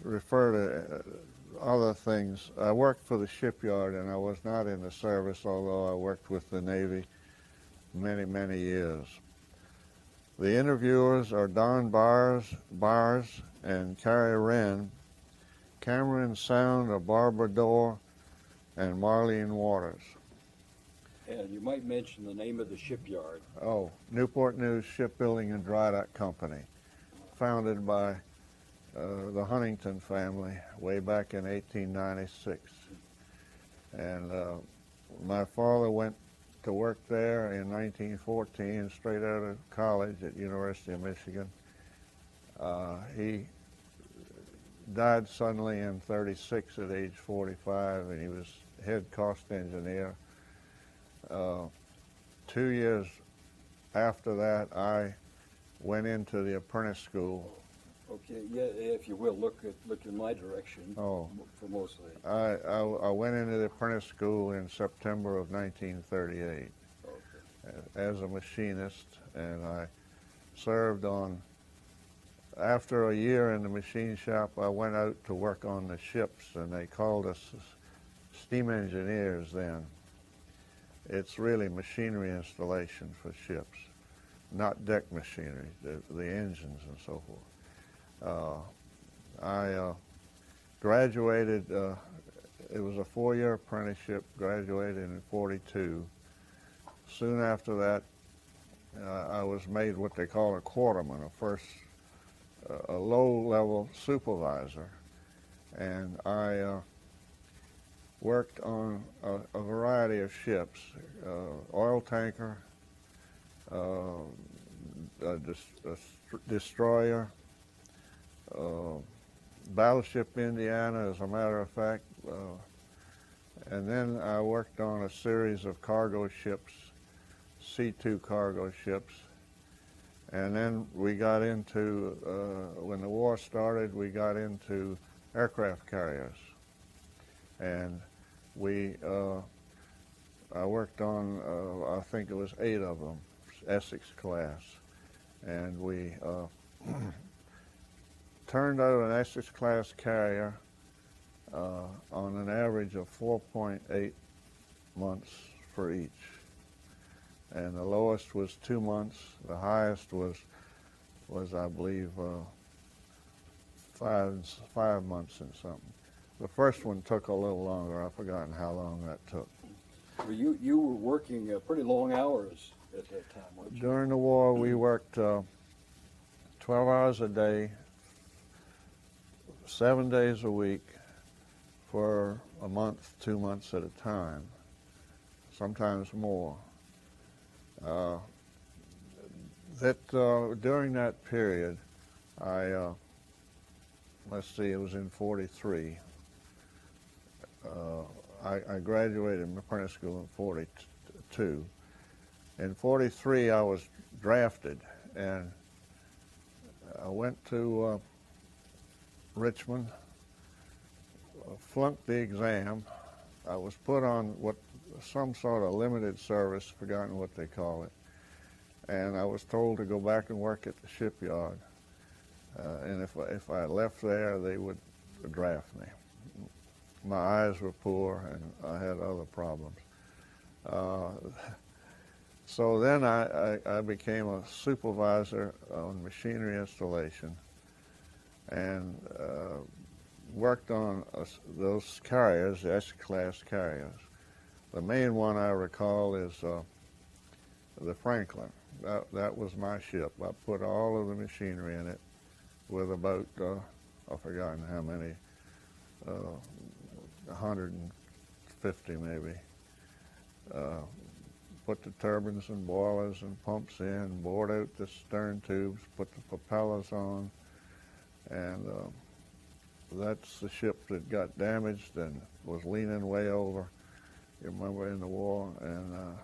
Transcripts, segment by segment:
refer to other things. I worked for the shipyard, and I was not in the service, although I worked with the Navy many, many years. The interviewers are Don Bars and Carrie Wren, Cameron Sound of Barbara Dorr, and Marlene Waters. And you might mention the name of the shipyard. Oh, Newport News Shipbuilding and Dry Dock Company, founded by the Huntington family way back in 1896. And my father went to work there in 1914, straight out of college at University of Michigan. He died suddenly in 36 at age 45, and he was head cost engineer. 2 years after that, I went into the apprentice school. Okay, yeah, if you will, look in my direction. Oh. For most of it. I went into the apprentice school in September of 1938 as a machinist, and I served on, after a year in the machine shop, I went out to work on the ships, and they called us steam engineers then. It's really machinery installation for ships, not deck machinery, the engines and so forth. I graduated, it was a 4-year apprenticeship, graduated in 42. Soon after that, I was made what they call a quarterman, a low-level supervisor. And I worked on a variety of ships, oil tanker, a destroyer, Battleship Indiana, as a matter of fact, and then I worked on a series of cargo ships, C2 cargo ships, and then we got into, when the war started, we got into aircraft carriers, and I worked on, I think it was 8 of them, Essex class, and we turned out an Essex class carrier on an average of 4.8 months for each. And the lowest was 2 months. The highest was I believe, 5 months and something. The first one took a little longer. I've forgotten how long that took. Well, you were working pretty long hours at that time, weren't you? During the war, we worked 12 hours a day, 7 days a week for a month, 2 months at a time, sometimes more. During that period, let's see, it was in 43. I graduated from apprentice school in 42. In 43, I was drafted, and I went to Richmond, flunked the exam. I was put on some sort of limited service, forgotten what they call it, and I was told to go back and work at the shipyard. And if I left there, they would draft me. My eyes were poor, and I had other problems. So then I became a supervisor on machinery installation, and worked on those carriers, the S-class carriers. The main one I recall is the Franklin. That was my ship. I put all of the machinery in it with about, I've forgotten how many, 150 maybe. Put the turbines and boilers and pumps in, bored out the stern tubes, put the propellers on, and that's the ship that got damaged and was leaning way over. You remember in the war, and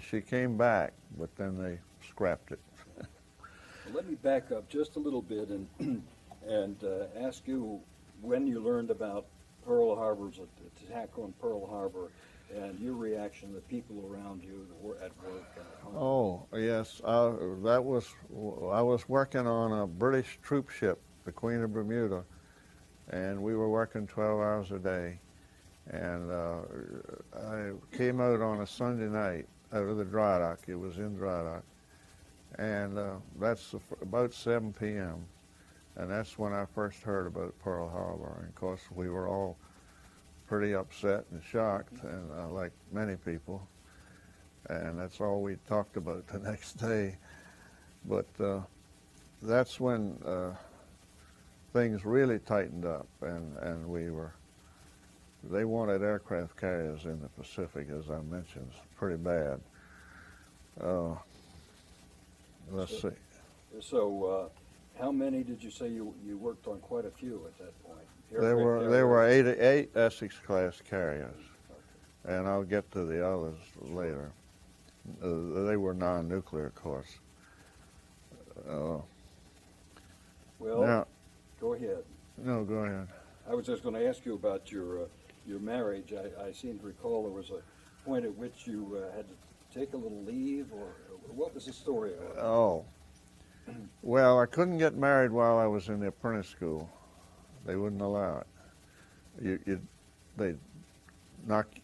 she came back, but then they scrapped it. Well, let me back up just a little bit and ask you when you learned about Pearl Harbor's attack on Pearl Harbor. and your reaction to the people around you that were at work and at home. Oh, yes. I was working on a British troop ship, the Queen of Bermuda, and we were working 12 hours a day. And I came out on a Sunday night out of the dry dock. It was in dry dock. And that's about 7 p.m. And that's when I first heard about Pearl Harbor. And of course, we were all pretty upset and shocked, and like many people. And that's all we talked about the next day. But that's when things really tightened up, and they wanted aircraft carriers in the Pacific, as I mentioned, pretty bad. Let's see. So, how many did you say you worked on? Quite a few at that point. There were 88 Essex class carriers, and I'll get to the others later. They were non-nuclear, of course. Well, Now, go ahead. no, go ahead. I was just going to ask you about your marriage. I seem to recall there was a point at which you had to take a little leave, or what was the story about? Oh, well, I couldn't get married while I was in the apprentice school. They wouldn't allow it. They'd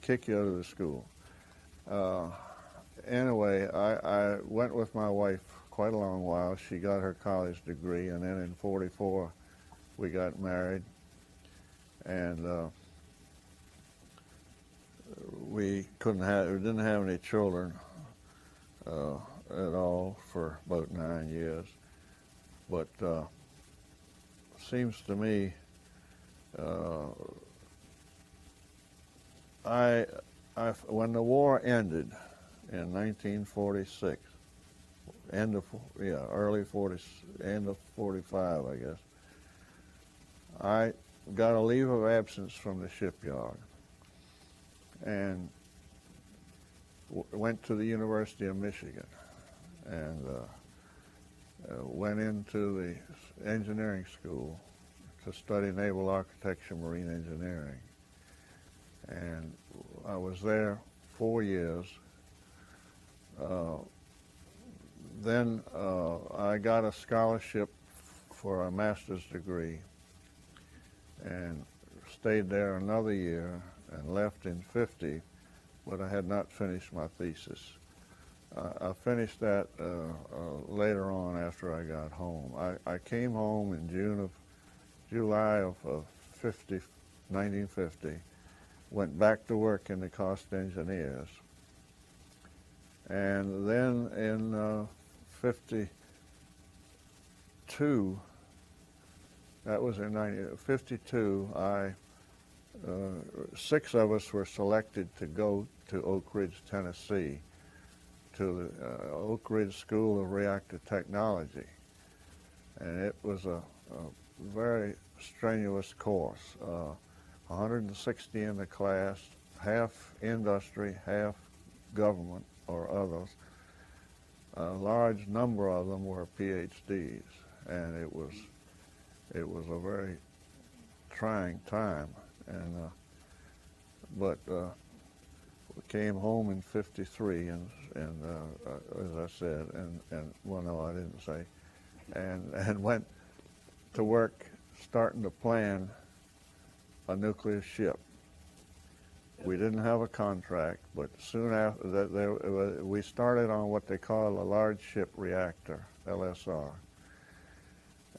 kick you out of the school. Anyway, I went with my wife quite a long while. She got her college degree, and then in '44 we got married, and we didn't have any children at all for about 9 years. But seems to me when the war ended in 1946, early 40s, end of 45, I guess, I got a leave of absence from the shipyard and went to the University of Michigan and went into the engineering school to study naval architecture, marine engineering. And I was there 4 years. Then I got a scholarship for a master's degree and stayed there another year and left in '50, but I had not finished my thesis. I finished that later on after I got home. I came home in July of 1950, went back to work in the cost engineers. And then in '52, that was in 1952, 6 of us were selected to go to Oak Ridge, Tennessee, to the Oak Ridge School of Reactor Technology. And it was a very strenuous course. 160 in the class, half industry, half government or others. A large number of them were PhDs, and it was a very trying time. And but we came home in '53, and as I said, and well, no, I didn't say, and went to work starting to plan a nuclear ship. We didn't have a contract, but soon after that, we started on what they call a large ship reactor, LSR.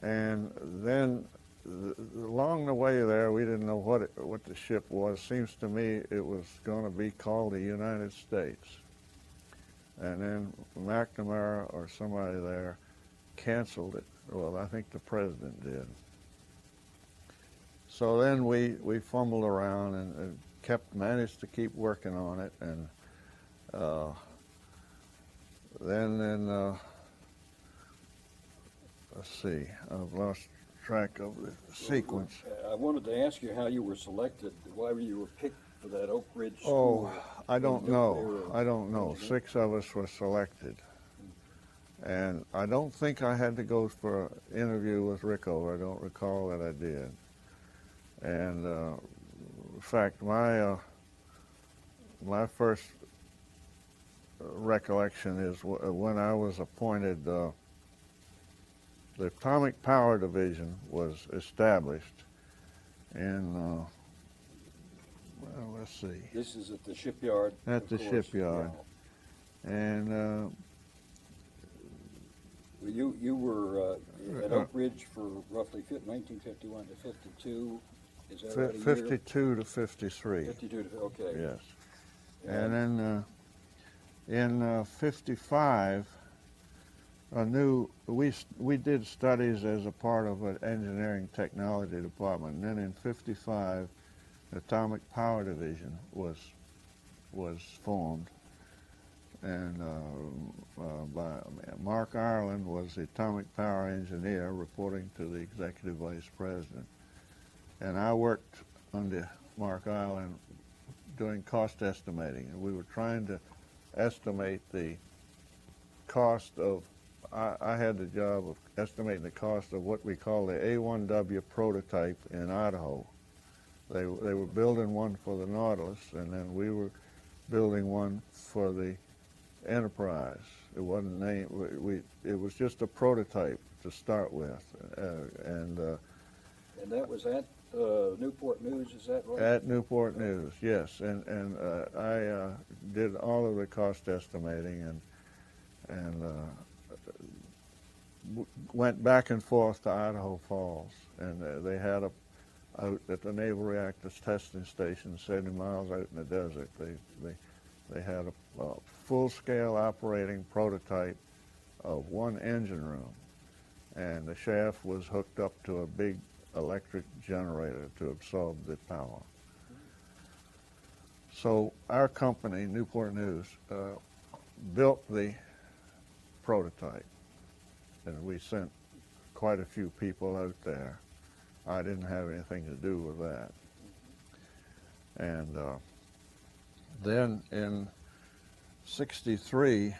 And then along the way there, we didn't know what the ship was. Seems to me it was going to be called the United States. And then McNamara or somebody there canceled it. Well, I think the president did. So then we fumbled around and managed to keep working on it, and then let's see, I've lost track of the sequence. I wanted to ask you how you were selected, why you were picked for that Oak Ridge School. Oh, I don't know. 6 of us were selected. And I don't think I had to go for an interview with Rickover. I don't recall that I did. And in fact, my my first recollection is when I was appointed, the Atomic Power Division was established in, well, let's see. This is at the shipyard. At of the course. shipyard. And Well, you were at Oak Ridge for roughly 1951 to 52. Is that right? A year? 52 to 53. 52 to, okay. Yes. And then in 55, we did studies as a part of an engineering technology department. And then in 55, the Atomic Power Division was formed. And by Mark Ireland was the atomic power engineer reporting to the executive vice president. And I worked under Mark Ireland doing cost estimating. And we were trying to estimate the cost of, I had the job of estimating the cost of what we call the A1W prototype in Idaho. They were building one for the Nautilus, and then we were building one for the Enterprise. It wasn't named. It was just a prototype to start with, and that was at Newport News. Is that right? At Newport News, yes. And I did all of the cost estimating and went back and forth to Idaho Falls, and they had out at the Naval Reactors Testing Station, 70 miles out in the desert. They had a full-scale operating prototype of one engine room, and the shaft was hooked up to a big electric generator to absorb the power. So our company, Newport News, built the prototype, and we sent quite a few people out there. I didn't have anything to do with that. And then in 58,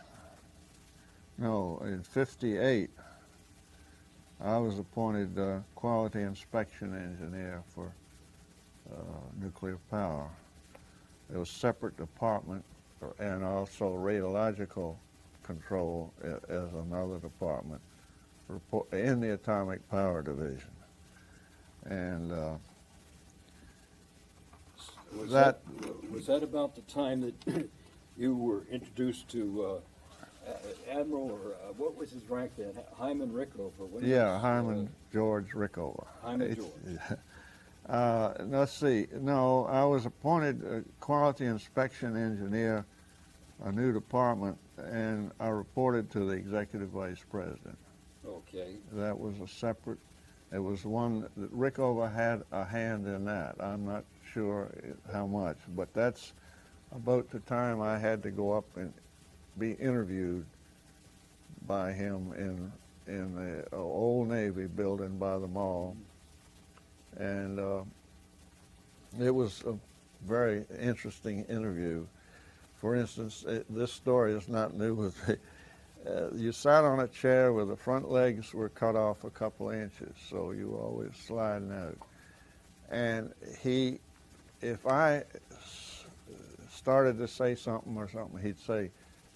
I was appointed quality inspection engineer for nuclear power. It was a separate department, and also radiological control as another department in the Atomic Power Division. And was that about the time that you were introduced to Admiral, or what was his rank then? Hyman Rickover. Yeah, Hyman George Rickover. Hyman George. Let's see. No, I was appointed quality inspection engineer, a new department, and I reported to the executive vice president. Okay. That was a separate. It was one that Rickover had a hand in that. I'm not sure how much, but that's about the time I had to go up and be interviewed by him in the old Navy building by the mall. And it was a very interesting interview. For instance, this story is not new with me. You sat on a chair where the front legs were cut off a couple of inches, so you were always sliding out. And if I started to say something or something, he'd say,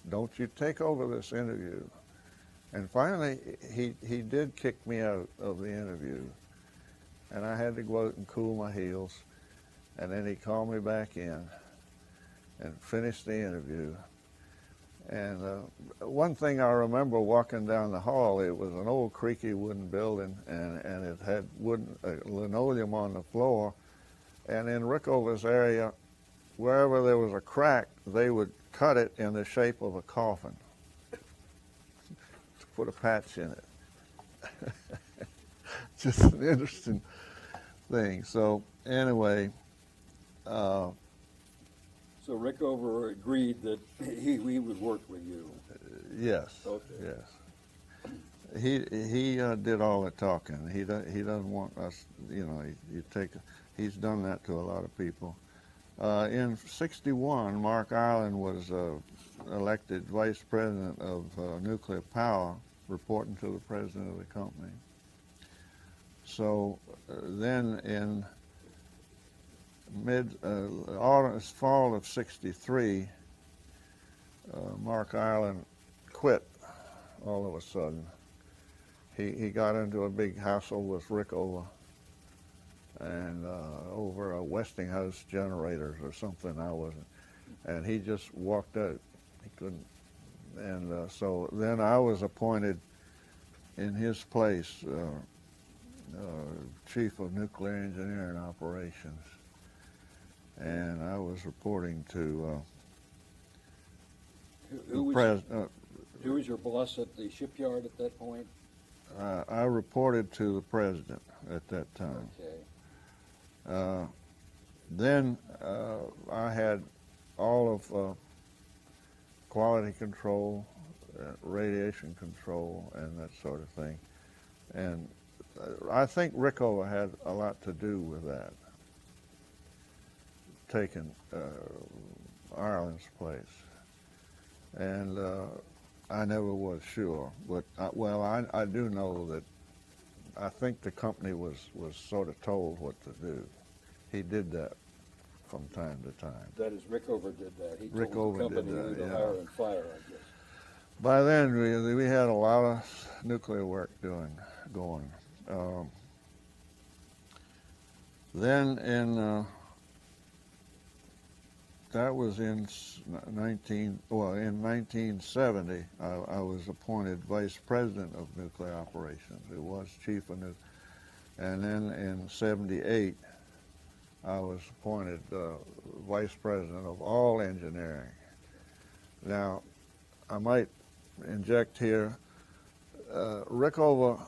"Don't you take over this interview." And finally, he did kick me out of the interview. And I had to go out and cool my heels. And then he called me back in and finished the interview. And one thing I remember walking down the hall, it was an old creaky wooden building, and it had linoleum on the floor. And in Rickover's area, wherever there was a crack, they would cut it in the shape of a coffin to put a patch in it. Just an interesting thing. So anyway. So Rickover agreed that he would work with you. Yes. Okay. Yes. He did all the talking. He doesn't want us. He's done that to a lot of people. In '61, Mark Ireland was elected vice president of nuclear power, reporting to the president of the company. So then in fall of '63, Mark Ireland quit all of a sudden. He got into a big hassle with Rickover and over a Westinghouse generators or something. I wasn't, and he just walked out. He couldn't, and so then I was appointed in his place, Chief of Nuclear Engineering Operations, and I was reporting to Who the was president. who was your boss at the shipyard at that point? I reported to the president at that time. Okay. Then I had all of quality control, radiation control, and that sort of thing. And I think Rickover had a lot to do with that, taking Ireland's place. And I never was sure, but I do know that I think the company was sort of told what to do. He did that from time to time. That is, Rickover did that. He Rickover told the company did who that, to yeah. hire and fire, I guess. By then, we had a lot of nuclear work going. Then that was in 1970, I was appointed Vice President of Nuclear Operations. It was Chief of Nuclear. And then in '78, I was appointed Vice President of all engineering. Now, I might inject here, Rickover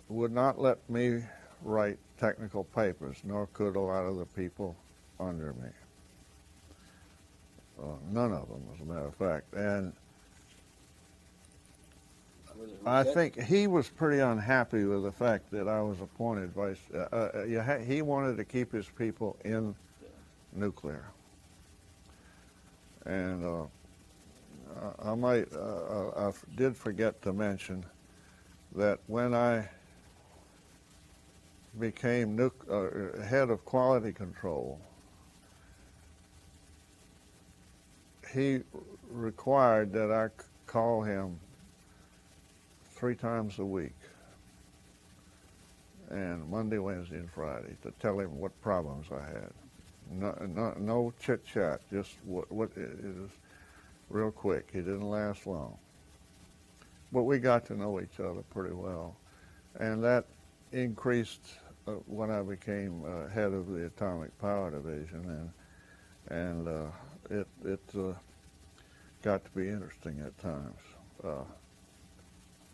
would not let me write technical papers, nor could a lot of the people under me. None of them, as a matter of fact. And I think he was pretty unhappy with the fact that I was appointed vice. He wanted to keep his people in nuclear. And I did forget to mention that when I became head of quality control, he required that I call him 3 times a week, and Monday, Wednesday, and Friday, to tell him what problems I had. No chit chat, just what it is, real quick. He didn't last long, but we got to know each other pretty well, and that increased when I became head of the Atomic Power Division, and it got to be interesting at times.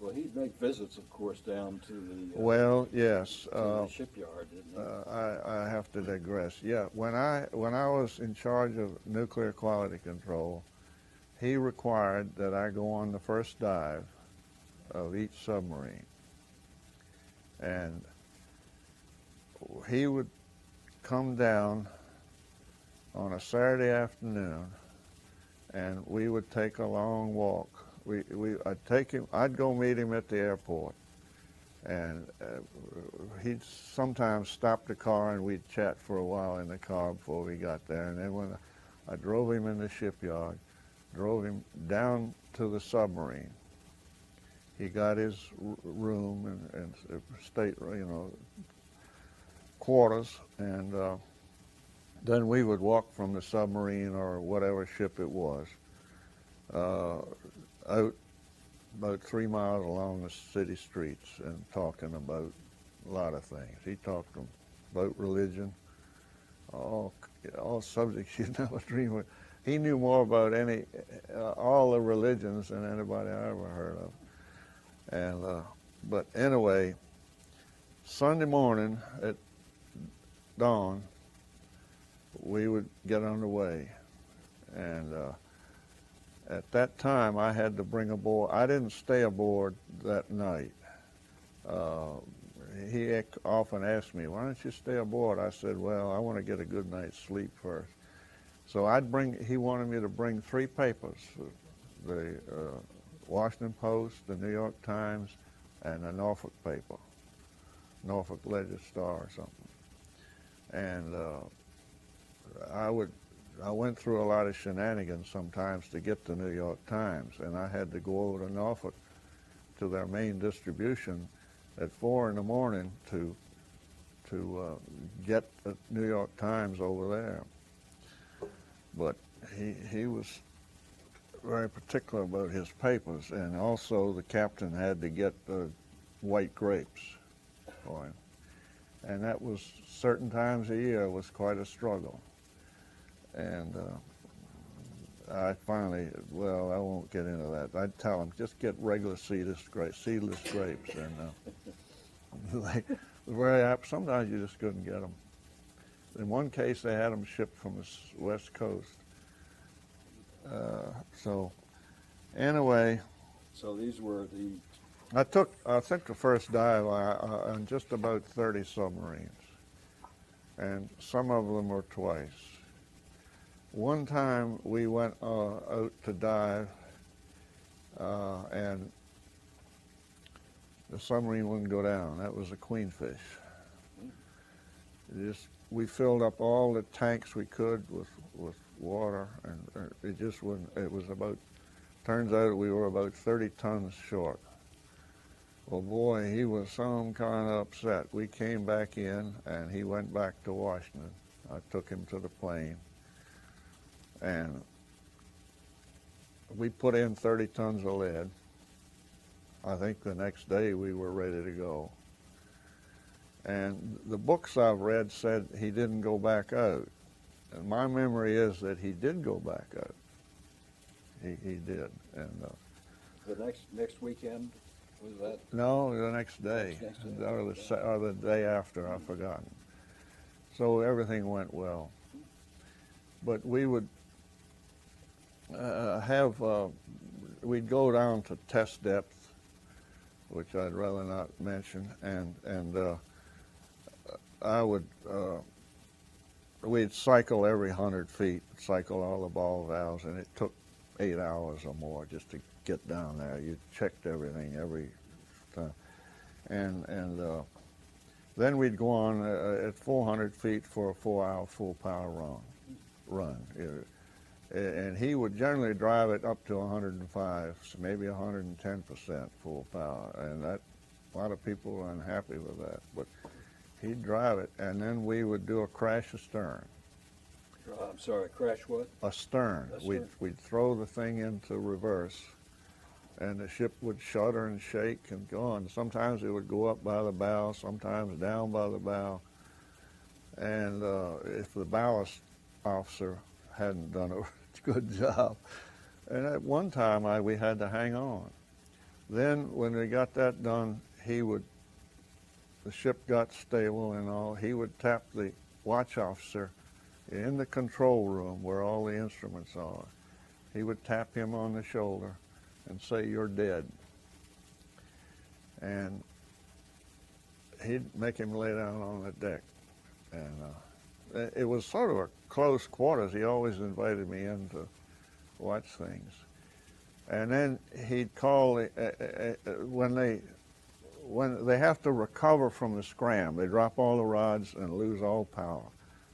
Well, he'd make visits, of course, down to the Yes. to the shipyard, didn't he? I have to digress. Yeah, when I was in charge of nuclear quality control, he required that I go on the first dive of each submarine, and he would come down on a Saturday afternoon, and we would take a long walk. I'd take him. I'd go meet him at the airport, and he'd sometimes stop the car, and we'd chat for a while in the car before we got there. And then when I drove him in the shipyard, drove him down to the submarine. He got his room and state, quarters, and then we would walk from the submarine or whatever ship it was out about 3 miles along the city streets and talking about a lot of things. He talked about religion, all subjects you'd never dream of. He knew more about all the religions than anybody I ever heard of. And but anyway, Sunday morning at dawn, we would get underway, and at that time I had to bring aboard. I didn't stay aboard that night. He often asked me, "Why don't you stay aboard?" I said, "Well, I want to get a good night's sleep first." So he wanted me to bring 3 papers, the Washington Post, the New York Times, and a Norfolk paper, Norfolk Ledger Star or something. And I went through a lot of shenanigans sometimes to get the New York Times, and I had to go over to Norfolk to their main distribution at 4 in the morning to get the New York Times over there. But he was very particular about his papers, and also the captain had to get the white grapes for him. And that was certain times a year was quite a struggle. And I finally, well, I won't get into that. I'd tell him, just get regular seedless grapes, and they were very apt. Sometimes you just couldn't get them. In one case, they had them shipped from the West Coast. So anyway, So these were the, I think the first dive on just about 30 submarines, and some of them were twice. One time we went out to dive, and the submarine wouldn't go down. That was a queenfish. We filled up all the tanks we could with water, and it just wouldn't. It was about, turns out we were about 30 tons short. Well, boy, he was some kind of upset. We came back in, and he went back to Washington. I took him to the plane, and we put in 30 tons of lead. I think the next day we were ready to go. And the books I've read said he didn't go back out. And my memory is that he did go back out. He did. And the next weekend, was that? no, the next day, or the day after, I've forgotten. So everything went well. But we would we'd go down to test depth, which I'd rather not mention, and we'd cycle every 100 feet, cycle all the ball valves, and it took 8 hours or more just to get down there. You checked everything every time. And then we'd go on at 400 feet for a 4-hour full power run. And he would generally drive it up to 105, maybe 110% full power. And that, a lot of people were unhappy with that. But he'd drive it, and then we would do a crash astern. I'm sorry, crash what? Astern. Astern. We'd throw the thing into reverse, and the ship would shudder and shake and go on. Sometimes it would go up by the bow, sometimes down by the bow. And if the ballast officer hadn't done a good job, and at one time we had to hang on. Then when we got that done, the ship got stable and all, he would tap the watch officer in the control room where all the instruments are. He would tap him on the shoulder and say, "You're dead." And he'd make him lay down on the deck. And it was sort of a close quarters. He always invited me in to watch things. And then he'd call when they have to recover from the scram. They drop all the rods and lose all power.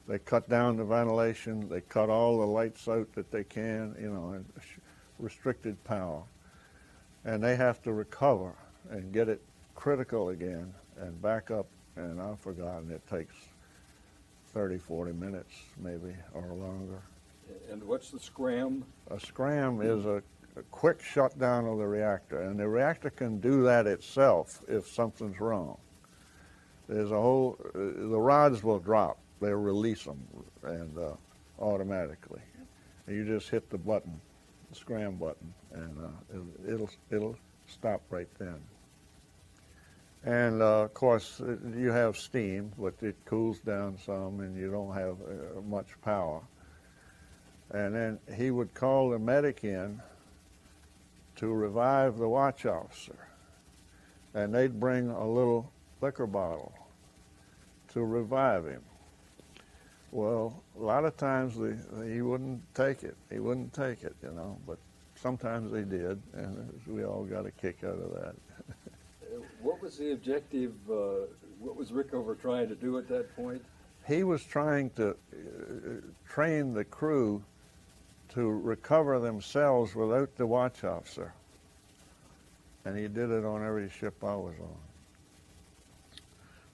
They cut down the ventilation. They cut all the lights out that they can, and restricted power. And they have to recover and get it critical again and back up. And I've forgotten, it takes 30, 40 minutes maybe or longer. And what's the scram? A scram is a quick shutdown of the reactor, and the reactor can do that itself if something's wrong. There's the rods will drop. They'll release them and automatically. And you just hit the button, the scram button, and it'll stop right then. And of course, you have steam, but it cools down some, and you don't have much power. And then he would call the medic in to revive the watch officer, and they'd bring a little liquor bottle to revive him. Well, a lot of times he wouldn't take it. He wouldn't take it, but sometimes they did, and we all got a kick out of that. What was the objective? What was Rickover trying to do at that point? He was trying to train the crew to recover themselves without the watch officer. And he did it on every ship I was on.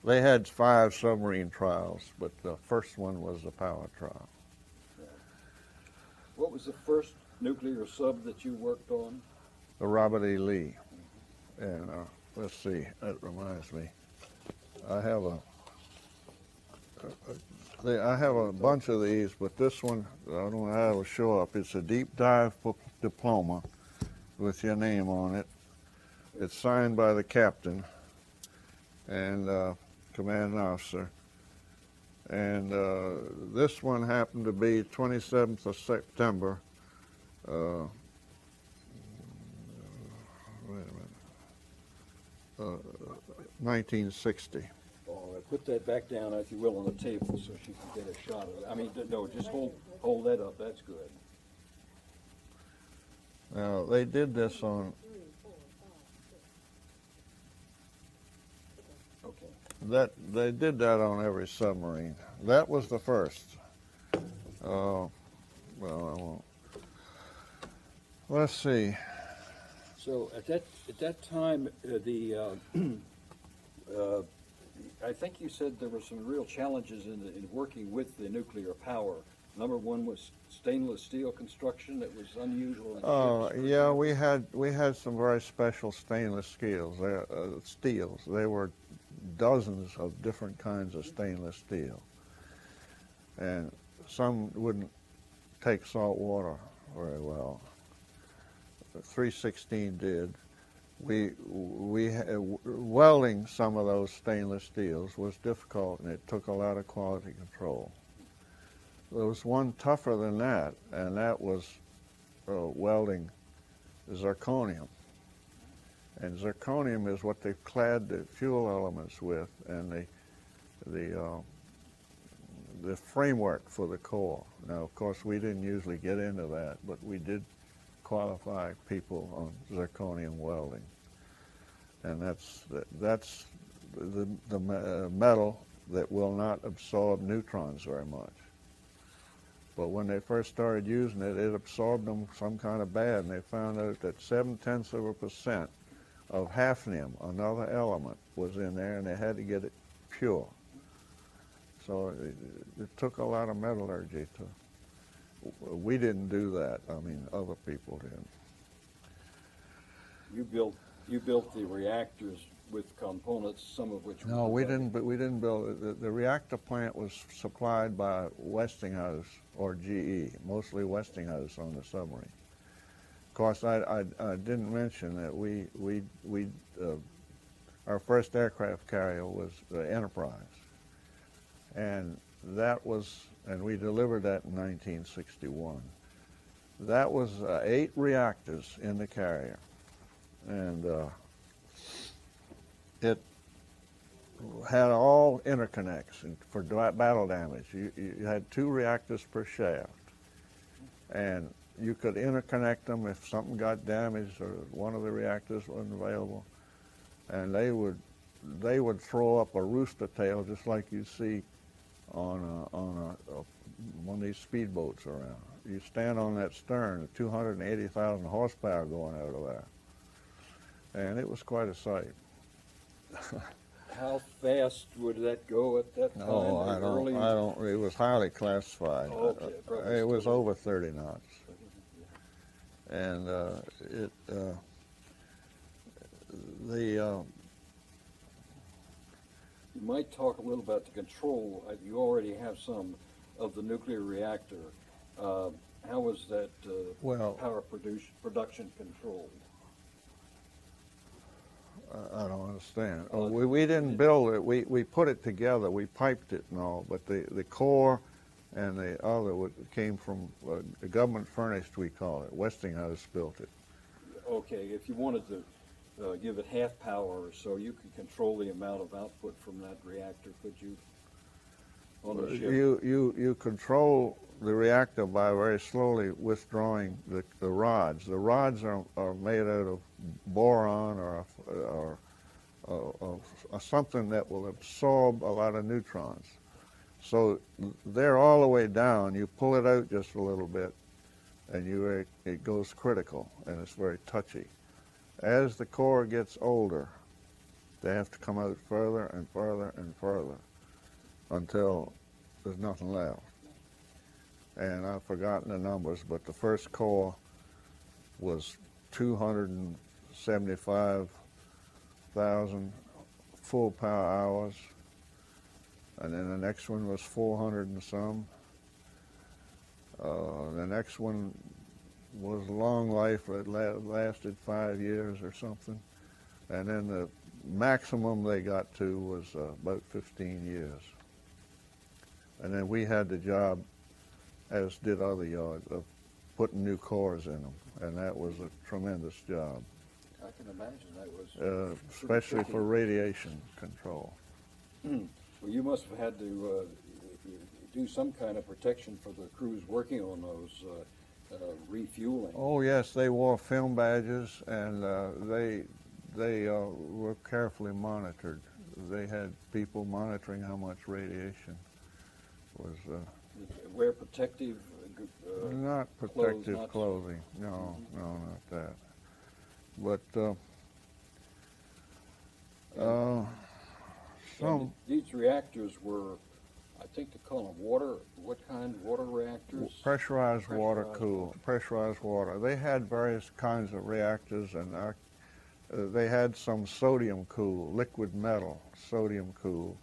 They had 5 submarine trials, but the first one was the power trial. What was the first nuclear sub that you worked on? The Robert E. Lee. And let's see, that reminds me. I have a bunch of these, but this one, I don't know how it'll show up. It's a deep dive diploma with your name on it. It's signed by the captain and commanding officer. And this one happened to be 27th of September. Wait a minute. 1960. Oh, put that back down, if you will, on the table so she can get a shot of it. I mean, no, just hold that up. That's good. Now, they did this on, Okay. they did that on every submarine. That was the first. Well, I won't. Let's see. So at that time, I think you said there were some real challenges in working with the nuclear power. Number one was stainless steel construction that was unusual. Yeah, we had some very special stainless steels. There were dozens of different kinds of stainless steel, and some wouldn't take salt water very well. The 316 did. Welding some of those stainless steels was difficult, and it took a lot of quality control. There was one tougher than that, and that was welding zirconium. And zirconium is what they clad the fuel elements with, and the framework for the core. Now, of course, we didn't usually get into that, but we did qualify people on zirconium welding, and that's the metal that will not absorb neutrons very much. But when they first started using it, it absorbed them some kind of bad, and they found out that 0.7% of hafnium, another element, was in there, and they had to get it pure. So it took a lot of metallurgy to. We didn't do that. I mean, other people did. You built the reactors with components, some of which. No, we didn't. But we didn't build it. The reactor plant was supplied by Westinghouse or GE, mostly Westinghouse on the submarine. Of course, I didn't mention that our first aircraft carrier was the Enterprise, and we delivered that in 1961. That was 8 reactors in the carrier, and it had all interconnects for battle damage. You had 2 reactors per shaft, and you could interconnect them if something got damaged or one of the reactors wasn't available, and they would throw up a rooster tail just like you see on one of these speedboats around. You stand on that stern, 280,000 horsepower going out of there, and it was quite a sight. How fast would that go at that time? No, I don't. It was highly classified. Okay, it was over 30 knots, and You might talk a little about the control. You already have some of the nuclear reactor. How was that power production controlled? I don't understand. We didn't build it. We put it together. We piped it and all, but the core and the other came from the government furnished, we call it. Westinghouse built it. Okay, if you wanted to give it half power or so, you could control the amount of output from that reactor, could you? On the ship? You control the reactor by very slowly withdrawing the rods. The rods are made out of boron or something that will absorb a lot of neutrons. So they're all the way down. You pull it out just a little bit, and it goes critical, and it's very touchy. As the core gets older, they have to come out further and further and further until there's nothing left. And I've forgotten the numbers, but the first core was 275,000 full power hours, and then the next one was 400 and some. The next one was long life, it lasted 5 years or something, and then the maximum they got to was about 15 years. And then we had the job, as did other yards, of putting new cores in them, and that was a tremendous job. I can imagine that was especially for radiation control. Well, you must have had to do some kind of protection for the crews working on those refueling. Oh yes, they wore film badges, and they were carefully monitored. They had people monitoring how much radiation was. Wear protective. Not protective clothing. No, no, not that. But some. These reactors were, I think they call them what kind of water reactors? Pressurized water cool. Pressurized water. They had various kinds of reactors, and they had some sodium cool, liquid metal, sodium cool,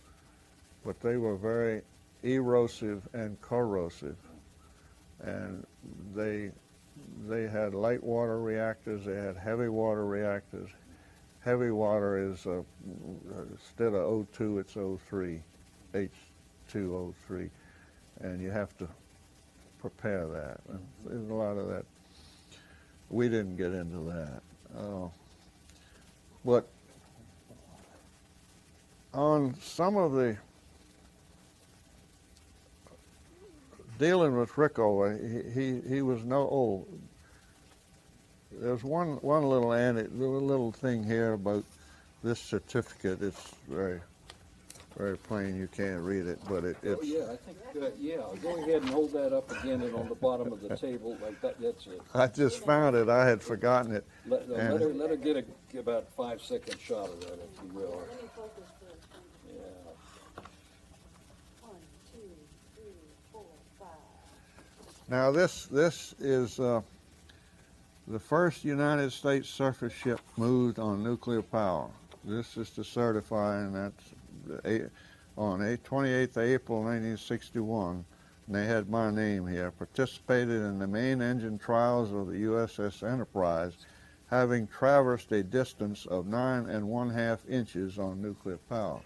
but they were very erosive and corrosive. And they had light water reactors, they had heavy water reactors. Heavy water is, instead of O2, it's O3, H2O3, and you have to prepare that. There's a lot of that. We didn't get into that. But on some of the dealing with Rickover, he was there's one little thing here about this certificate. It's very, very plain. You can't read it, but it's. Oh yeah, I think yeah. Go ahead and hold that up again, and on the bottom of the table like that. That's it. I just found it. I had forgotten it. Let her get about 5-second shot of that, if you will. Yeah. 1, 2, 3, 4, 5. Now this is the first United States surface ship moved on nuclear power. This is to certify, and that's on 28th April 1961, and they had my name here, participated in the main engine trials of the USS Enterprise, having traversed a distance of 9½ inches on nuclear power.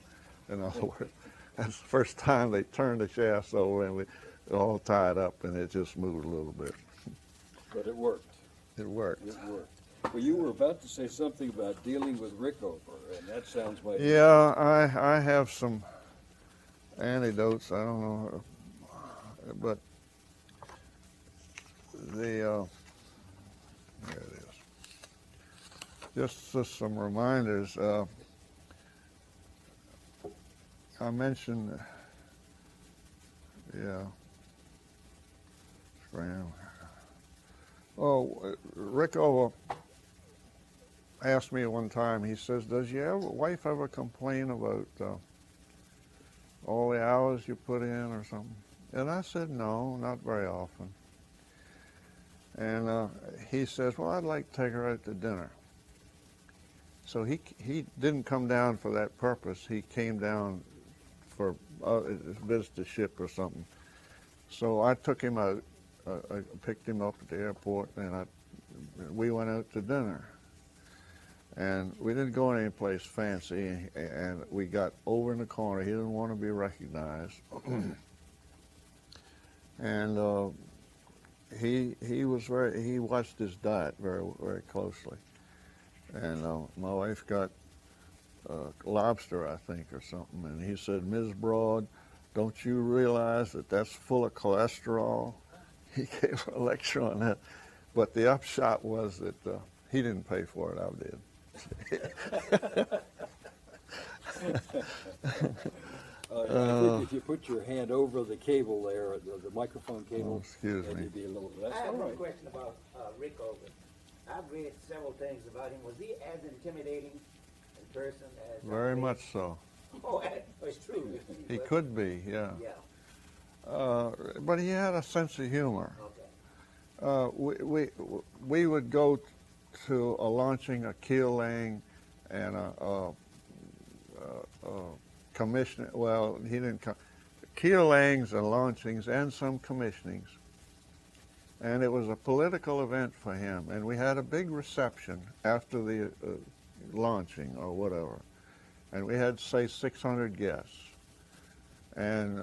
In other words, that's the first time they turned the shafts over and we all tied up, and it just moved a little bit. But it worked. It worked. It worked. Well, you were about to say something about dealing with Rickover, and that sounds like... Yeah, I have some anecdotes. I don't know, but there it is. Just some reminders. I mentioned, yeah, scram. Oh, Rickover asked me one time, he says, does your wife ever complain about all the hours you put in or something? And I said, no, not very often. And he says, well, I'd like to take her out to dinner. So he didn't come down for that purpose. He came down for visit the ship or something. So I took him out. I picked him up at the airport, and we went out to dinner. And we didn't go any place fancy, and we got over in the corner. He didn't want to be recognized. And he watched his diet very, very closely. And my wife got lobster, I think, or something, and he said, Ms. Broad, don't you realize that that's full of cholesterol? He gave her a lecture on that. But the upshot was that he didn't pay for it, I did. I think if you put your hand over the cable there, the microphone cable, excuse then me. you'd be a little. I That's have all one right. question about Rick Owen. I've read several things about him. Was he as intimidating in person as? Very much so. Oh, it's true. He could be, yeah. Yeah. But he had a sense of humor. Okay. We would go to a launching, a keel laying, and a commissioning. Well, he didn't come. Keel layings and launchings and some commissionings. And it was a political event for him. And we had a big reception after the launching or whatever. And we had, say, 600 guests. And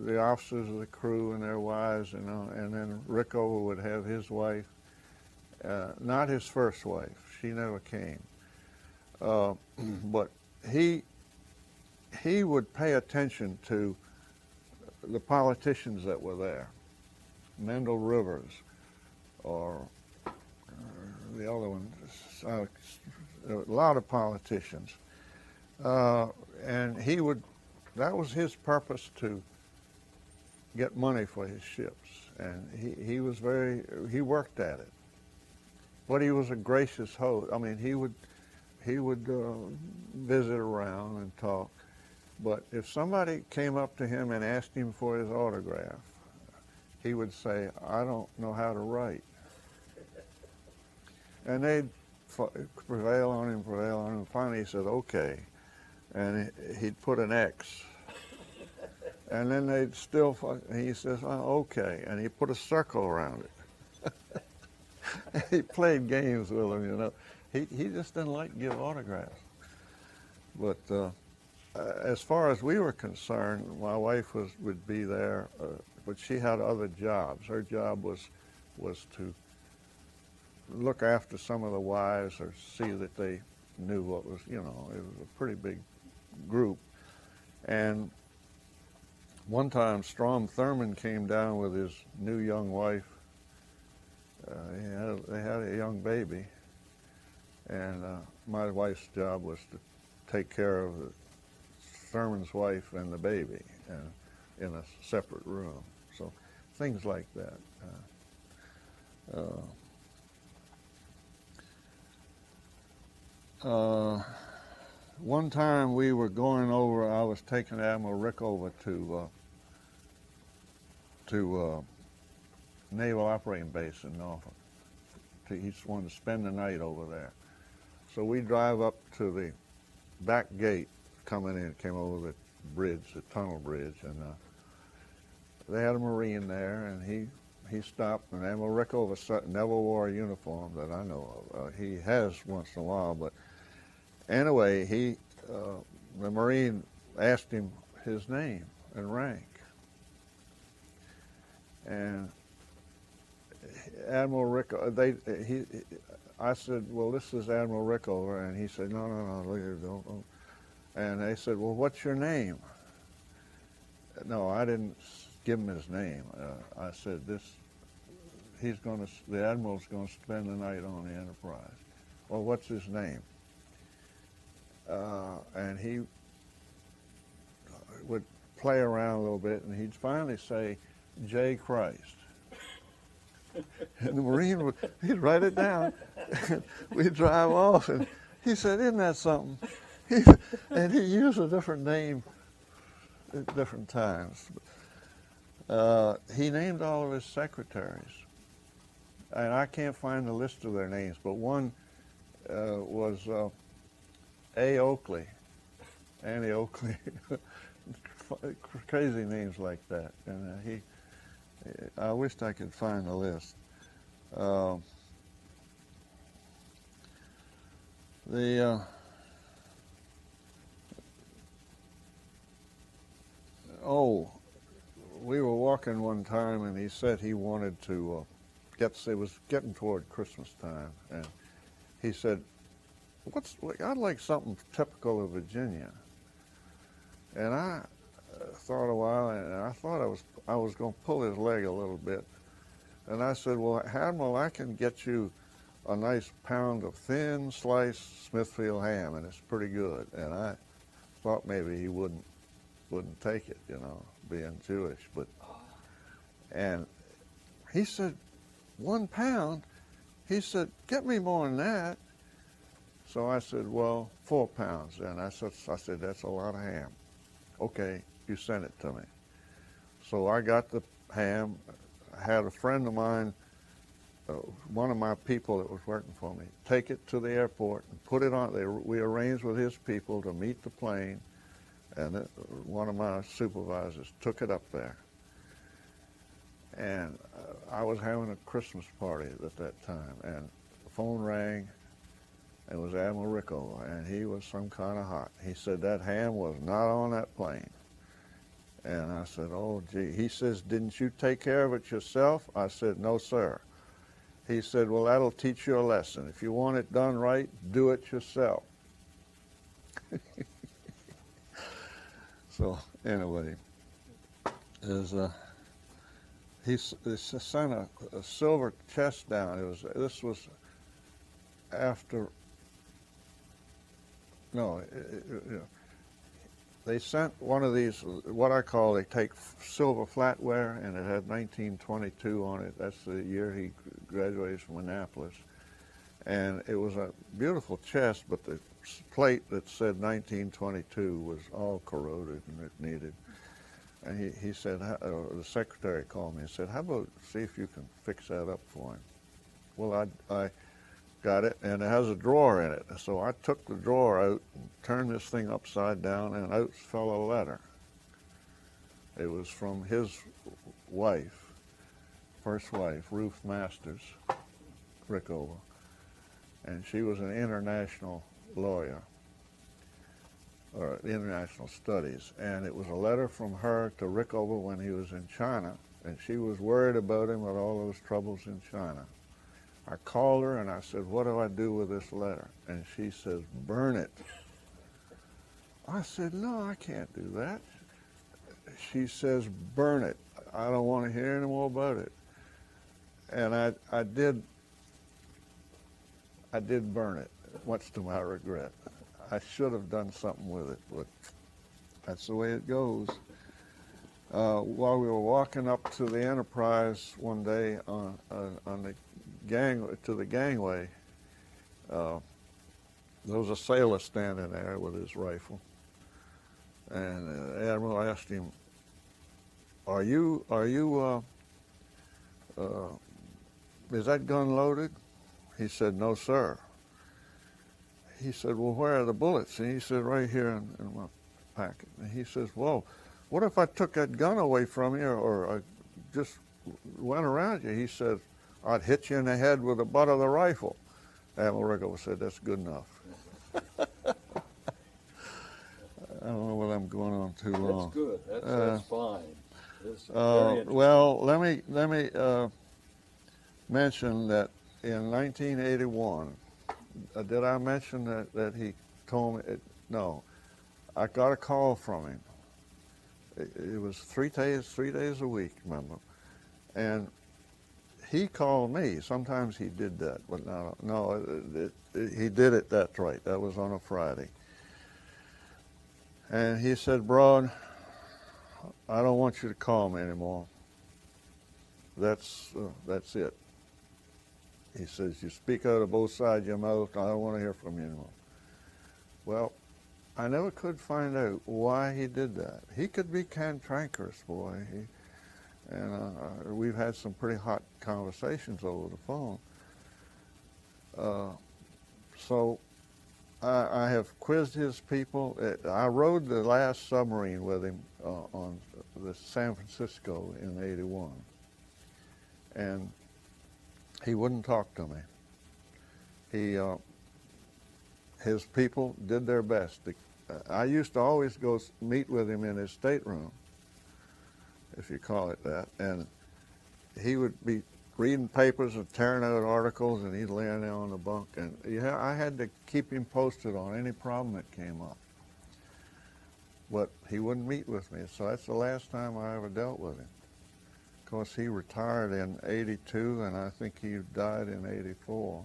the officers of the crew and their wives, you know, and then Rickover would have his wife, not his first wife. She never came. But he would pay attention to the politicians that were there. Mendel Rivers, or the other one, a lot of politicians. And he would, that was his purpose, to get money for his ships. And he was he worked at it. But he was a gracious host. I mean, he would visit around and talk. But if somebody came up to him and asked him for his autograph, he would say, "I don't know how to write." And they'd prevail on him. Finally he said, "Okay." And he'd put an X. And then they'd still, he says, "Oh, okay." And he put a circle around it. He played games with them, you know. He just didn't like to give autographs. But as far as we were concerned, my wife would be there, but she had other jobs. Her job was to look after some of the wives or see that they knew what was, you know, it was a pretty big group. And one time Strom Thurmond came down with his new young wife. They had a young baby, and my wife's job was to take care of Thurman's wife and the baby in a separate room. So things like that. One time we were going over, I was taking Admiral Rickover to Naval Operating Base in Norfolk. He just wanted to spend the night over there. So we drive up to the back gate coming in, came over the bridge, the tunnel bridge, and they had a Marine there, and he stopped, and Admiral Rickover never wore a uniform that I know of. He has once in a while, but anyway, the Marine asked him his name and rank. And Admiral Rickover, I said, "Well, this is Admiral Rickover," and he said, "No, don't." And they said, "Well, what's your name?" No, I didn't give him his name. I said, the Admiral's going to spend the night on the Enterprise. Well, what's his name? And he would play around a little bit, and he'd finally say, "J. Christ." And the Marine he'd write it down. We'd drive off, and he said, "Isn't that something?" And he used a different name at different times. He named all of his secretaries, and I can't find the list of their names, but one was A. Oakley, Annie Oakley, crazy names like that. And I wished I could find the list. We were walking one time, and he said he wanted to it was getting toward Christmas time, and he said, "I'd like something typical of Virginia." And I thought a while, and I thought I was going to pull his leg a little bit. And I said, "Well, Admiral, I can get you a nice pound of thin sliced Smithfield ham, and it's pretty good." And I thought maybe he wouldn't wouldn't take it, you know, being Jewish. And he said, 1 pound? He said, get me more than that. So I said, well, 4 pounds. And I said, that's a lot of ham. Okay, you send it to me. So I got the ham. I had a friend of mine, one of my people that was working for me, take it to the airport and put it on. We arranged with his people to meet the plane, and one of my supervisors took it up there. And I was having a Christmas party at that time, and the phone rang. It was Admiral Rickover, and he was some kind of hot. He said that ham was not on that plane. And I said, oh, gee. He says, didn't you take care of it yourself? I said, no, sir. He said, well, that'll teach you a lesson. If you want it done right, do it yourself. So, anyway, he sent a silver chest down. This was after, no, they sent one of these, what I call, they take silver flatware, and it had 1922 on it. That's the year he graduated from Annapolis. And it was a beautiful chest, but the plate that said 1922 was all corroded and it needed. And he said, the secretary called me and said, how about see if you can fix that up for him? Well, I got it, and it has a drawer in it. So I took the drawer out and turned this thing upside down, and out fell a letter. It was from his wife, first wife, Ruth Masters Rickover, and she was an international lawyer, or international studies, and it was a letter from her to Rickover when he was in China, and she was worried about him with all those troubles in China. I called her and I said, what do I do with this letter? And she says, burn it. I said, no, I can't do that. She says, burn it. I don't want to hear any more about it. And I did burn it, much to my regret. I should have done something with it, but that's the way it goes. While we were walking up to the Enterprise one day on the gangway, there was a sailor standing there with his rifle, and the Admiral asked him, is that gun loaded? He said, no, sir. He said, well, where are the bullets? And he said, right here in my packet. And he says, well, what if I took that gun away from you, or I just went around you? He said, I'd hit you in the head with the butt of the rifle. Admiral Rickover said, that's good enough. I don't know whether I'm going on too long. That's good. That's fine. It's very interesting. Well, let me mention that in 1981, did I mention that he told me? No, I got a call from him. It was 3 days a week, remember? And he called me. Sometimes he did that, but no, he did it. That's right. That was on a Friday. And he said, Broad, I don't want you to call me anymore. That's it. He says, you speak out of both sides of your mouth, and I don't want to hear from you anymore. Well, I never could find out why he did that. He could be cantankerous, boy. And we've had some pretty hot conversations over the phone. So I have quizzed his people. I rode the last submarine with him on the San Francisco in '81. And he wouldn't talk to me. His people did their best. I used to always go meet with him in his stateroom, if you call it that, and he would be reading papers and tearing out articles, and he'd lay there on the bunk, and I had to keep him posted on any problem that came up. But he wouldn't meet with me, so that's the last time I ever dealt with him. Of course, he retired in '82, and I think he died in '84.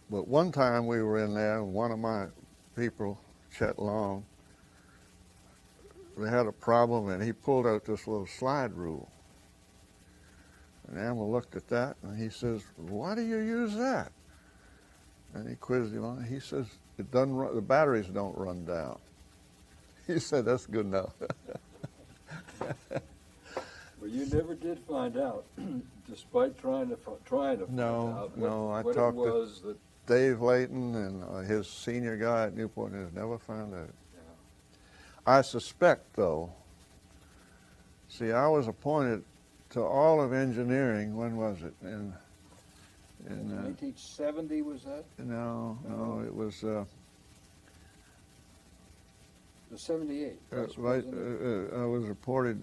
But one time we were in there, and one of my people, Chet Long, they had a problem, and he pulled out this little slide rule. And Amel looked at that, and he says, "Why do you use that?" And he quizzed him on it. He says, "It doesn't run, the batteries don't run down." He said, "That's good enough." Well, you never did find out, despite trying to find out I what talked it was that. Dave Layton and his senior guy at Newport News never found out. Yeah. I suspect, though, see, I was appointed to all of engineering, when was it? In 1970 was that? No, it was The 78. Vice right. President? I was reported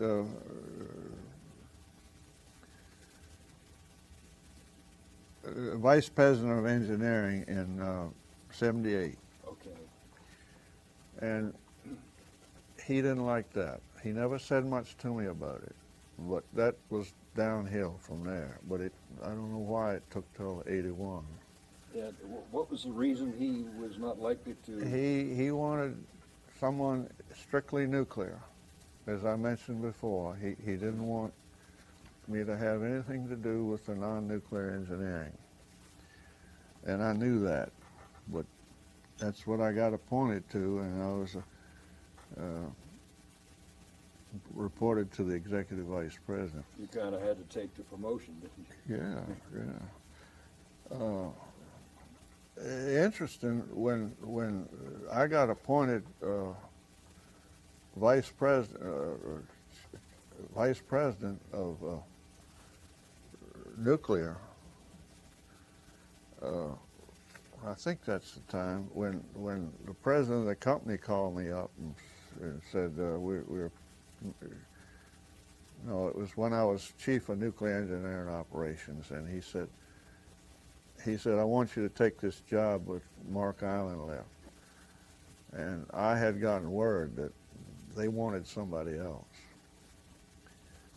vice president of engineering in '78, Okay. and he didn't like that. He never said much to me about it, but that was downhill from there. But I don't know why it took till '81. Yeah. What was the reason he was not likely to? He wanted someone strictly nuclear. As I mentioned before, he didn't want me to have anything to do with the non-nuclear engineering. And I knew that, but that's what I got appointed to, and I was reported to the executive vice president. You kind of had to take the promotion, didn't you? Yeah. Interesting, when I got appointed vice president of nuclear, I think that's the time when the president of the company called me up and said, no, it was when I was chief of nuclear engineering operations, and he said, "I want you to take this job with Mark Island left." And I had gotten word that they wanted somebody else.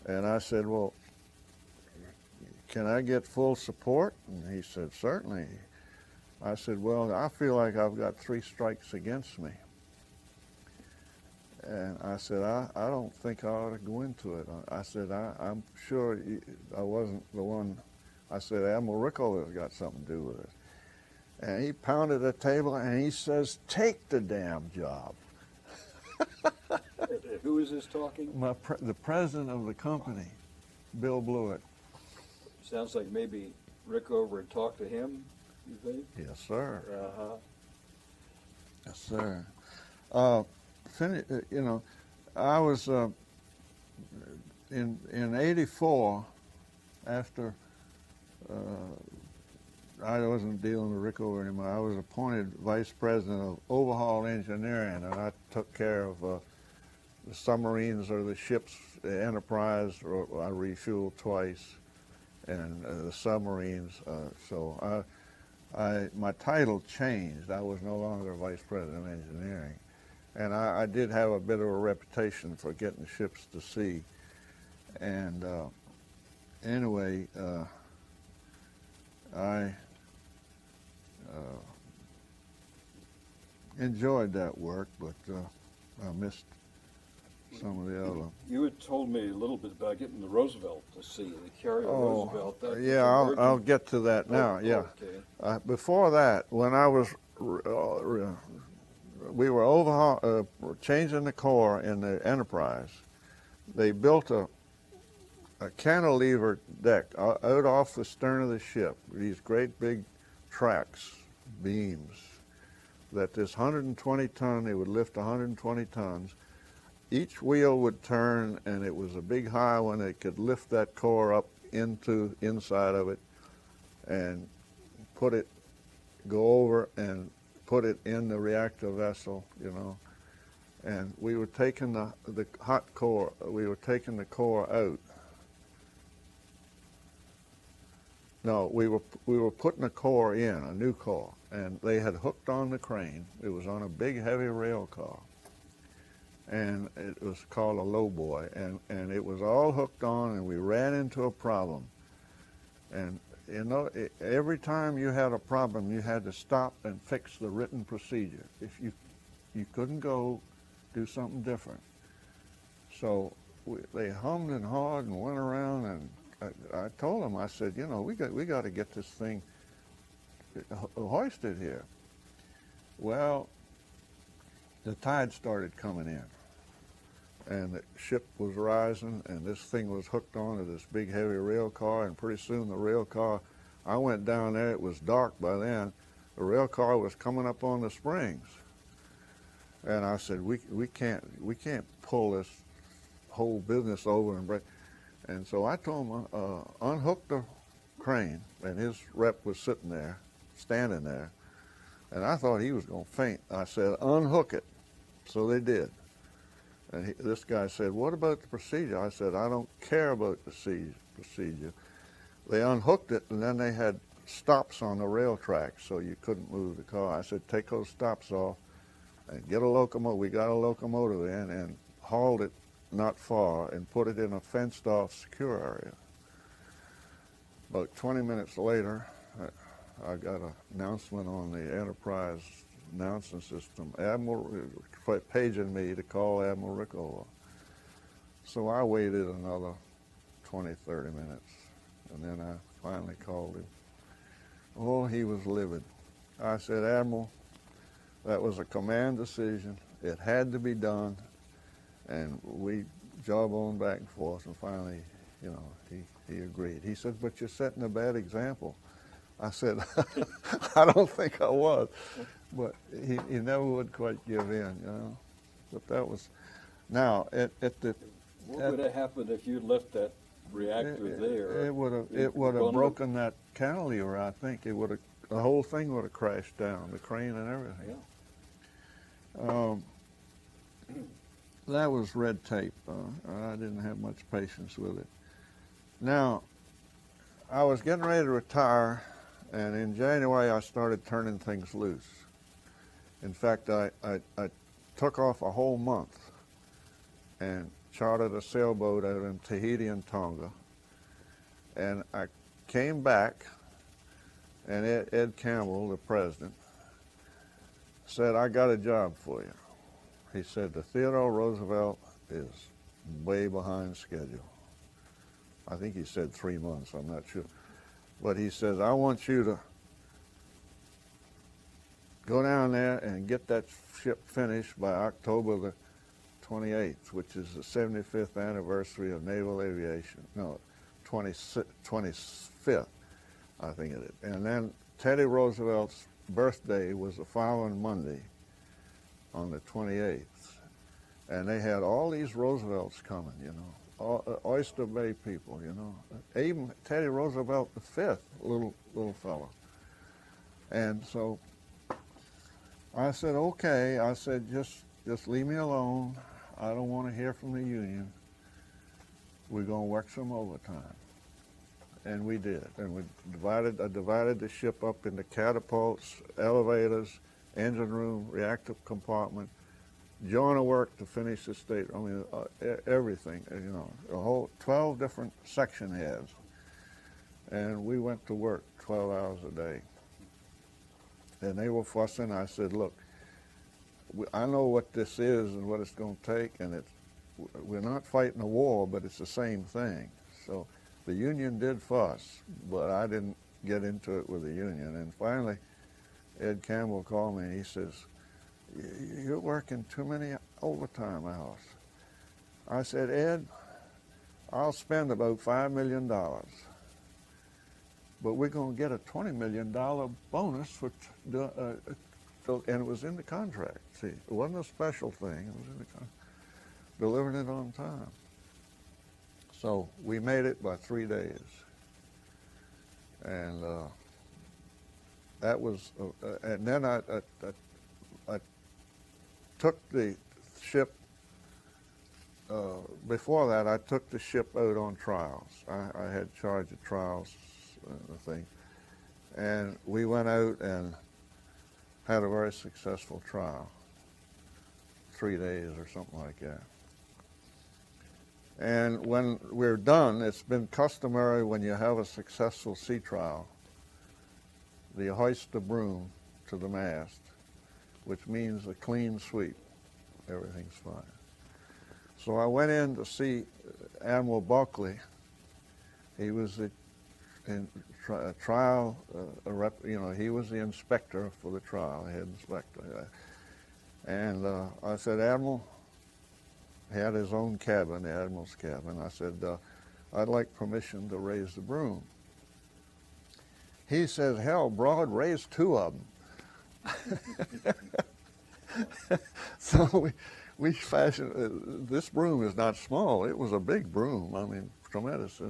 And I said, "Well, can I get full support?" And he said, "Certainly." I said, "Well, I feel like I've got 3 strikes against me." And I said, I don't think I ought to go into it. I said, I'm sure I wasn't the one. I said, Admiral Rickover's got something to do with it. And he pounded the table and he says, "Take the damn job." Who is this talking? The president of the company, Bill Blewett. Sounds like maybe Rickover had talked to him, you think? Yes, sir. Uh-huh. Yes, sir. I was in '84, after I wasn't dealing with Rickover anymore. I was appointed vice president of overhaul engineering, and I took care of the submarines or the ships, the Enterprise, or I refueled twice, and the submarines. So my title changed. I was no longer vice president of engineering. And I did have a bit of a reputation for getting ships to sea. And anyway, I enjoyed that work, but I missed some of the other. You had told me a little bit about getting the Roosevelt to sea, the carrier Roosevelt. That Yeah, I'll get to that now. Yeah. Okay. Before that, when I was we were changing the core in the Enterprise, they built a cantilever deck out off the stern of the ship, these great big tracks, beams, that this 120 ton, they would lift 120 tons. Each wheel would turn, and it was a big high one that could lift that core up into inside of it and go over and put it in the reactor vessel, and we were taking the hot core, we were taking the core out. No, we were putting a core in, a new core, and they had hooked on the crane. It was on a big heavy rail car, and it was called a lowboy, and it was all hooked on, and we ran into a problem. And every time you had a problem, you had to stop and fix the written procedure. If you couldn't go do something different. So they hummed and hawed and went around, and I told them, I said, you know, we got to get this thing hoisted here. Well, the tide started coming in, and the ship was rising, and this thing was hooked onto this big heavy rail car, and pretty soon the rail car, I went down there, it was dark by then, the rail car was coming up on the springs. And I said, we can't pull this whole business over and break. And so I told him, unhook the crane, and his rep was sitting there, standing there, and I thought he was going to faint. I said, unhook it. So they did. And this guy said, what about the procedure? I said, I don't care about the procedure. They unhooked it, and then they had stops on the rail tracks, so you couldn't move the car. I said, take those stops off and get a locomotive. We got a locomotive in and hauled it not far and put it in a fenced-off secure area. About 20 minutes later, I got an announcement on the Enterprise announcing system, Admiral paging me to call Admiral Rickover. So I waited another 20, 30 minutes, and then I finally called him. Oh, he was livid. I said, Admiral, that was a command decision. It had to be done, and we jawboned back and forth, and finally, you know, he agreed. He said, but you're setting a bad example. I said, I don't think I was, but he never would quite give in, you know. But that was, now, What would have happened if you left that reactor there? It would have broken that cantilever, I think. The whole thing would have crashed down, the crane and everything. Yeah. That was red tape. I didn't have much patience with it. Now, I was getting ready to retire, and in January I started turning things loose. In fact, I took off a whole month and chartered a sailboat out in Tahiti and Tonga. And I came back, and Ed Campbell, the president, said, I got a job for you. He said, the Theodore Roosevelt is way behind schedule. I think he said 3 months, I'm not sure. But he says, I want you to go down there and get that ship finished by October the 28th, which is the 75th anniversary of naval aviation. No, 25th, I think it is. And then Teddy Roosevelt's birthday was the following Monday on the 28th. And they had all these Roosevelts coming, you know, all, Oyster Bay people, you know. Even Teddy Roosevelt V, little fella. And so I said, okay. I said, just leave me alone. I don't want to hear from the union. We're going to work some overtime. And we did. And I divided the ship up into catapults, elevators, engine room, reactor compartment, joiner work to finish the state. I mean, everything, you know, a whole 12 different section heads. And we went to work 12 hours a day. And they were fussing. I said, look, I know what this is and what it's going to take, and we're not fighting a war, but it's the same thing. So the union did fuss, but I didn't get into it with the union. And finally, Ed Campbell called me and he says, you're working too many overtime hours. I said, Ed, I'll spend about $5 million, but we're going to get a $20 million bonus for, and it was in the contract. See, it wasn't a special thing. It was in the contract. Delivered it on time. So we made it by 3 days. And that was, and then I took the ship, before that I took the ship out on trials. I had charge of trials, the thing. And we went out and had a very successful trial, 3 days or something like that. And when we're done, it's been customary when you have a successful sea trial, you hoist the broom to the mast, which means a clean sweep. Everything's fine. So I went in to see Admiral Buckley. He was the trial, he was the inspector for the trial, head inspector. And I said, Admiral, he had his own cabin, the Admiral's cabin. I said, I'd like permission to raise the broom. He says, hell, Broad, raise 2 of them. So we fashioned, this broom is not small. It was a big broom. I mean, tremendous,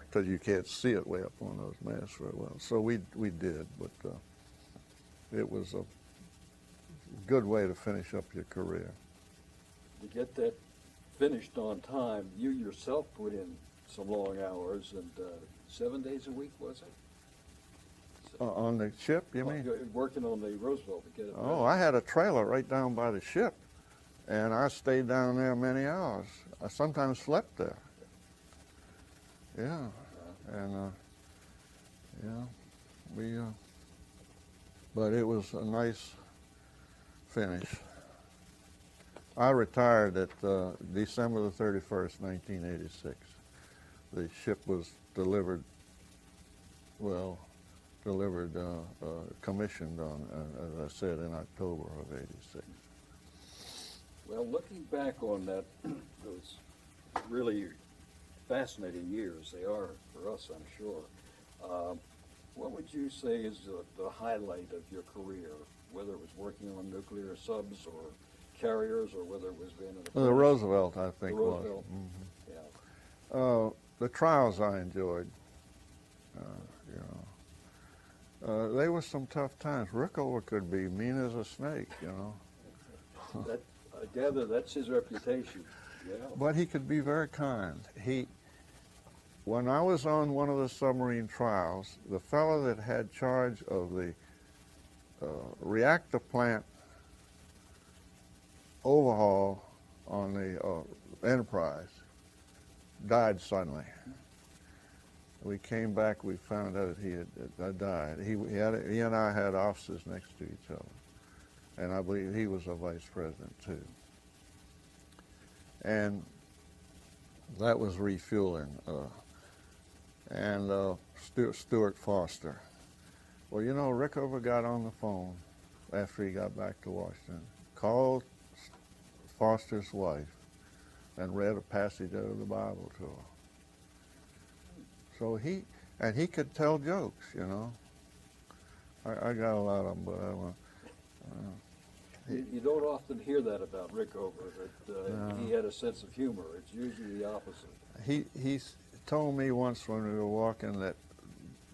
because you can't see it way up on those masts very well. So we did, but it was a good way to finish up your career. To get that finished on time, you yourself put in some long hours, and 7 days a week, was it? On the ship, you mean? Working on the Roosevelt to get it Oh, ready. I had a trailer right down by the ship, and I stayed down there many hours. I sometimes slept there. Yeah, and but it was a nice finish. I retired at December the 31st, 1986. The ship was commissioned on, as I said, in October of '86. Well, looking back on that, those really fascinating years, they are for us, I'm sure. What would you say is the highlight of your career, whether it was working on nuclear subs or carriers, or whether it was being an apprentice? The Roosevelt, I think, The Roosevelt, was. yeah. The trials I enjoyed. They were some tough times. Rickover could be mean as a snake, That, I gather that's his reputation. Yeah. But he could be very kind. When I was on one of the submarine trials, the fellow that had charge of the reactor plant overhaul on the Enterprise died suddenly. We came back, we found out he had died. He and I had offices next to each other. And I believe he was a vice president too. And that was refueling. Stuart Foster. Well, Rickover got on the phone after he got back to Washington, called Foster's wife, and read a passage out of the Bible to her. So he could tell jokes, I got a lot of them, but I want. You don't often hear that about Rickover, that he had a sense of humor. It's usually the opposite. He told me once when we were walking that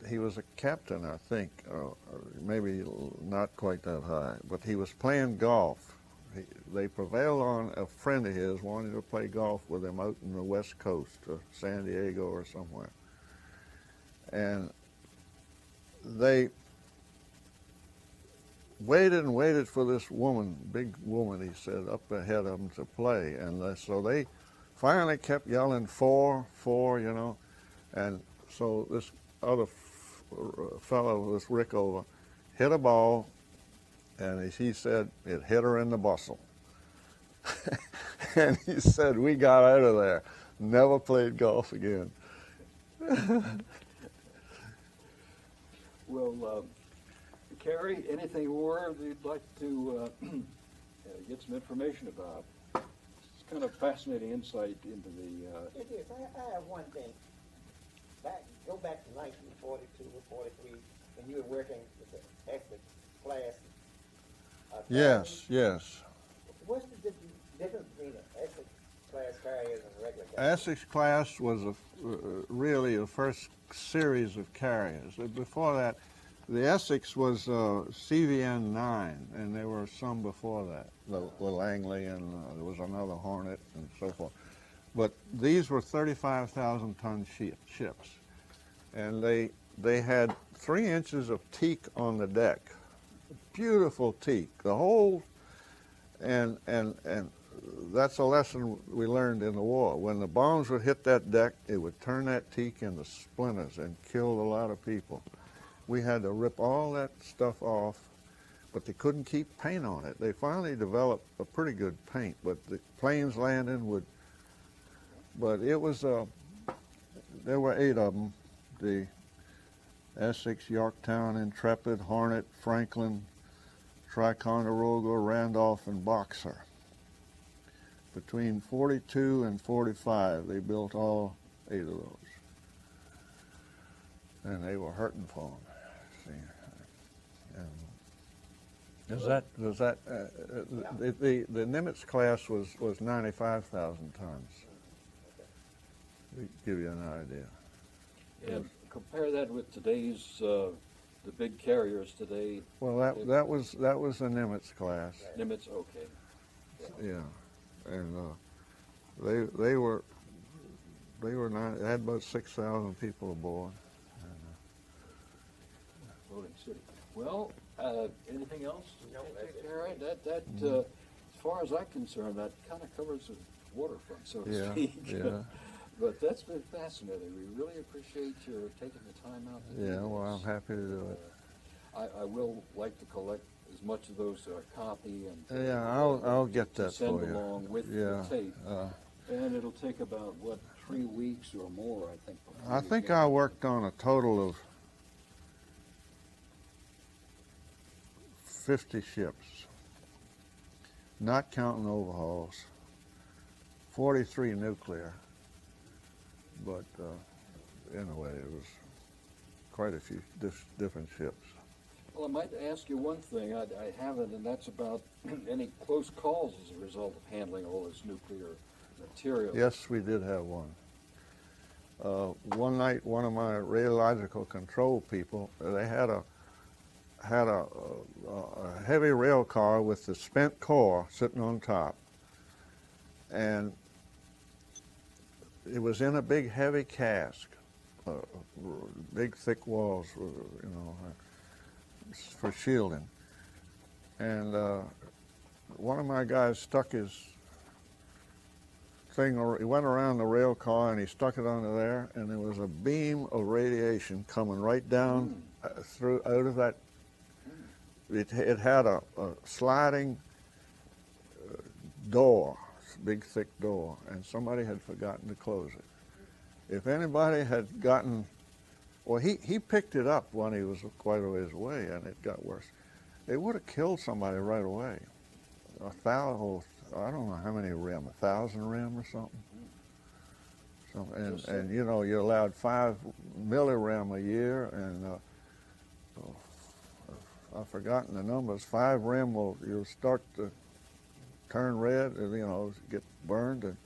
he was a captain, I think, or maybe not quite that high, but he was playing golf. They prevailed on a friend of his wanting to play golf with him out in the West Coast, or San Diego or somewhere. And they waited and waited for this woman, big woman, he said, up ahead of them to play. And so they finally kept yelling, 4, 4, And so this other fellow, this Rickover, hit a ball, and as he said, it hit her in the bustle. And he said, we got out of there, never played golf again. Well, Carrie, anything more that you'd like to get some information about? It's kind of fascinating insight into the... It is. I have one thing. Go back to 1942 or 43 when you were working with the Essex class. Yes. What's the difference between the Essex class carriers and regular carriers? Essex class was really the first series of carriers. Before that, the Essex was CVN 9, and there were some before that, the Langley, and there was another Hornet, and so forth. But these were 35,000-ton ships, and they had 3 inches of teak on the deck, beautiful teak, the whole, and that's a lesson we learned in the war. When the bombs would hit that deck, it would turn that teak into splinters and kill a lot of people. We had to rip all that stuff off, but they couldn't keep paint on it. They finally developed a pretty good paint, but the planes landing would, but it was, there were 8 of them, the Essex, Yorktown, Intrepid, Hornet, Franklin, Ticonderoga, Randolph, and Boxer. Between 42 and 45, they built all 8 of those. And they were hurting for them. See. And the Nimitz class was 95,000 tons. To give you an idea. And compare that with today's, the big carriers today. Well, that was the Nimitz class. Nimitz, okay. Yeah, and they were not. They had about 6,000 people aboard. Floating city. Well, anything else? No, that's it. All right, as far as I'm concerned, that kind of covers the waterfront, so to Yeah, speak. yeah. But that's been fascinating. We really appreciate your taking the time out to do Yeah, well, I'm this. happy to do it. I will like to collect as much of those copy and Yeah, I'll get to that send for you. along with Yeah, the tape. uh, And it'll take about, what, 3 weeks or more, I think. before I you think get I it. worked on a total of 50 ships, not counting overhauls. 43 nuclear, but anyway, it was quite a few different ships. Well, I might ask you one thing. I haven't, and that's about any close calls as a result of handling all this nuclear material. Yes, we did have one. One night, one of my radiological control people, they had a heavy rail car with the spent core sitting on top, and it was in a big heavy cask, big thick walls, you know, for shielding. And one of my guys stuck his thing, he went around the rail car and he stuck it under there, and there was a beam of radiation coming right down through out of that. It had a sliding door, big thick door, and somebody had forgotten to close it. If anybody had gotten, well, he picked it up when he was quite a ways away, and it got worse. They would have killed somebody right away. 1,000, I don't know how many rem, 1,000 rem or something. And you know, you're allowed 5 millirem a year, and I've forgotten the numbers. 5 rem you'll start to turn red, you know, get burned, and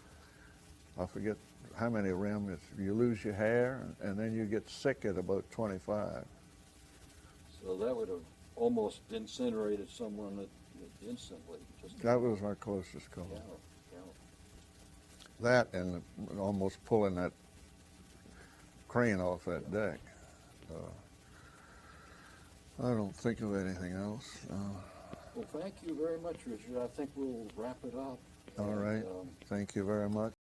I forget how many rem. You lose your hair, and then you get sick at about 25. So that would have almost incinerated someone instantly. That was my closest call. Yeah, yeah. That and almost pulling that crane off that deck. I don't think of anything else. Well, thank you very much, Richard. I think we'll wrap it up. All And, right. Thank you very much.